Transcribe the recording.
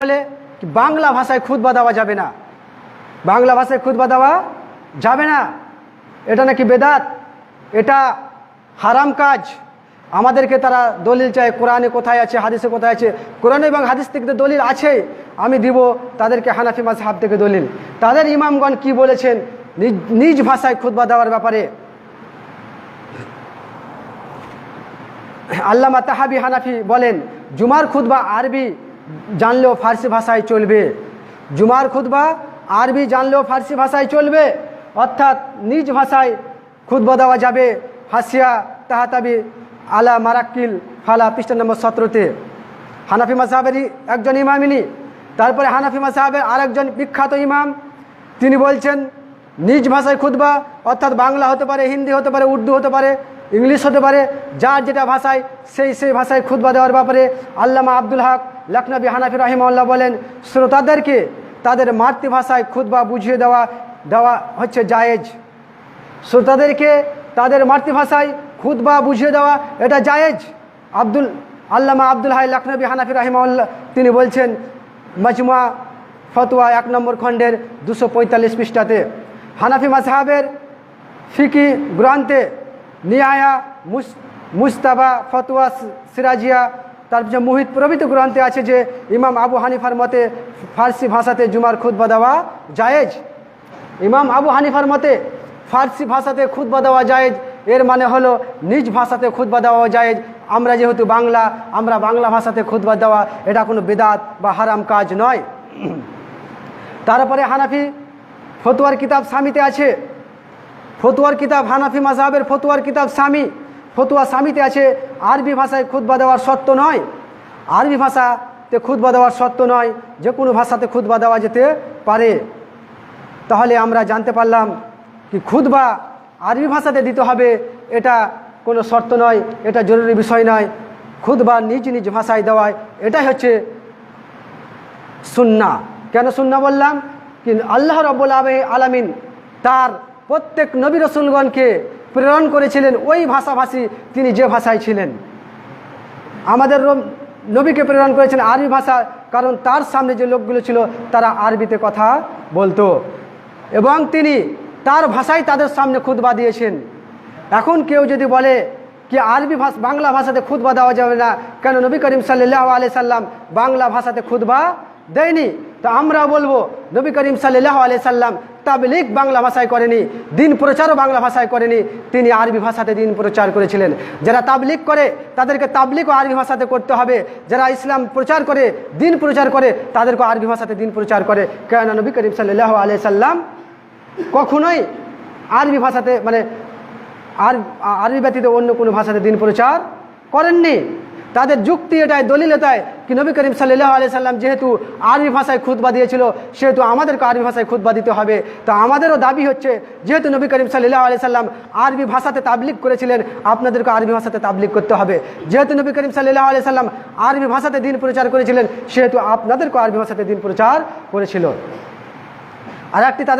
বলে বাংলা ভাষায় খুতবা দেওয়া যাবে না, বাংলা ভাষায় খুতবা দেওয়া যাবে না, এটা নাকি বেদাত, এটা হারাম কাজ। আমাদেরকে তারা দলিল চায়, কোরআনে কোথায় আছে, হাদিসে কোথায় আছে। কোরআন এবং হাদিস থেকে তো দলিল আছে, আমি দিব তাদেরকে হানাফি মাযহাব থেকে দলিল। তাদের ইমামগণ কি বলেছেন নিজ ভাষায় খুতবা দেওয়ার ব্যাপারে। আল্লামা তাহাবি হানাফি বলেন, জুমার খুতবা আরবি জানলেও ফার্সি ভাষায় চলবে। জুমার খুতবা আরবি জানলেও ফার্সি ভাষায় চলবে, অর্থাৎ নিজ ভাষায় খুতবা দেওয়া যাবে। হাসিয়া তাহাতাবি আলা মারাক্কিল ফালা পৃষ্ঠা নম্বর 17-তে হানাফি মাযহাবেরই একজন ইমাম ইনি। তারপরে হানাফি মাযহাবের আরেকজন বিখ্যাত ইমাম, তিনি বলছেন নিজ ভাষায় খুতবা, অর্থাৎ বাংলা হতে পারে, হিন্দি হতে পারে, উর্দু হতে পারে, ইংলিশ হতে পারে, যার যেটা ভাষায় সেই ভাষায় খুতবা দেওয়ার ব্যাপারে আল্লামা আব্দুল হক লখনবী হানাফি রাহিমাহুল্লাহ বলেন, শ্রোতাদেরকে তাদের মাতৃভাষায় খুতবা বুঝিয়ে দেওয়া হচ্ছে জায়েজ। শ্রোতাদেরকে তাদের মাতৃভাষায় খুতবা বুঝিয়ে দেওয়া এটা জায়েজ। আল্লামা আব্দুল হাই লখনবী হানাফি রাহিমাহুল্লাহ তিনি বলছেন মজমুয়া ফতোয়া 1 নম্বর খণ্ডের 245 পৃষ্ঠাতে। হানাফি মাযহাবের ফিকি গ্রন্থে নিয়ায়া মুস্তাবা ফতোয়া সিরাজিয়া, তারপর মুহিত প্রভৃতি গ্রন্থে আছে যে ইমাম আবু হানিফার মতে ফার্সি ভাষাতে জুমার খুতবা দেওয়া জায়েজ। ইমাম আবু হানিফার মতে ফার্সি ভাষাতে খুতবা দেওয়া জায়েজ, এর মানে হলো নিজ ভাষাতে খুতবা দেওয়া জায়েজ। আমরা যেহেতু আমরা বাংলা ভাষাতে খুতবা দেওয়া এটা কোনো বিদআত বা হারাম কাজ নয়। তারপরে হানাফি ফতোয়ার কিতাব সামিতে আছে, ফতোয়ার কিতাব হানাফি মাযহাবের ফতোয়ার কিতাব ফতোয়া সামিতে আছে আরবি ভাষায় খুতবা দেওয়ার শর্ত নয়, আরবি ভাষাতে খুতবা দেওয়ার শর্ত নয়, যে কোনো ভাষাতে খুতবা দেওয়া যেতে পারে। তাহলে আমরা জানতে পারলাম কি খুতবা আরবি ভাষাতে দিতে হবে, এটা কোনো শর্ত নয়, এটা জরুরি বিষয় নয়। খুতবা নিজ নিজ ভাষায় দেওয়ায় এটাই হচ্ছে সুন্নাহ। কেন সুন্নাহ বললাম? কি আল্লাহ রাব্বুল আলামিন তার প্রত্যেক নবী রাসূলগণকে প্রেরণ করেছিলেন ওই ভাষাভাষী তিনি যে ভাষায় ছিলেন। আমাদের নবীকে প্রেরণ করেছেন আরবি ভাষা, কারণ তার সামনে যে লোকগুলো ছিল তারা আরবিতে কথা বলতো এবং তিনি তার ভাষায় তাদের সামনে খুতবা দিয়েছেন। এখন কেউ যদি বলে কি বাংলা ভাষাতে খুতবা দেওয়া যাবে না, কেন নবী করিম সাল্লাল্লাহু আলাইহি সাল্লাম বাংলা ভাষাতে খুতবা দেয়নি? তো আমরা বলবো নবী করিম সাল্লাল্লাহু আলাইহি সাল্লাম তাবলীগ বাংলা ভাষায় করেনি, দিন প্রচারও বাংলা ভাষায় করেনি, তিনি আরবি ভাষাতে দিন প্রচার করেছিলেন। যারা তাবলীগ করে তাদেরকে তাবলীগও আরবি ভাষাতে করতে হবে, যারা ইসলাম প্রচার করে দিন প্রচার করে তাদেরকে আরবি ভাষাতে দিন প্রচার করে। কেন নবী করিম সাল্লাল্লাহু আলাইহি সাল্লাম কখনোই আরবি ভাষাতে আরবি ব্যতীত অন্য কোনো ভাষাতে দিন প্রচার করেননি। তাদের যুক্তি এটাই, দলিল এটাই কি নবী করিম সাল্লাল্লাহু আলাইহি সাল্লাম যেহেতু আরবি ভাষায় খুতবা দিয়েছিল সেহেতু আমাদেরকে আরবি ভাষায় খুতবা দিতে হবে। তো আমাদেরও দাবি হচ্ছে যেহেতু নবী করিম সাল্লাল্লাহু আলাইহি সাল্লাম আরবি ভাষাতে তাবলীগ করেছিলেন, আপনাদেরকে আরবি ভাষাতে তাবলীগ করতে হবে। যেহেতু নবী করিম সাল্লাল্লাহু আলাইহি সাল্লাম আরবি ভাষাতে দিন প্রচার করেছিলেন সেহেতু আপনাদেরকে আরবি ভাষাতে দিন প্রচার করেছিল। আর একটি তাদের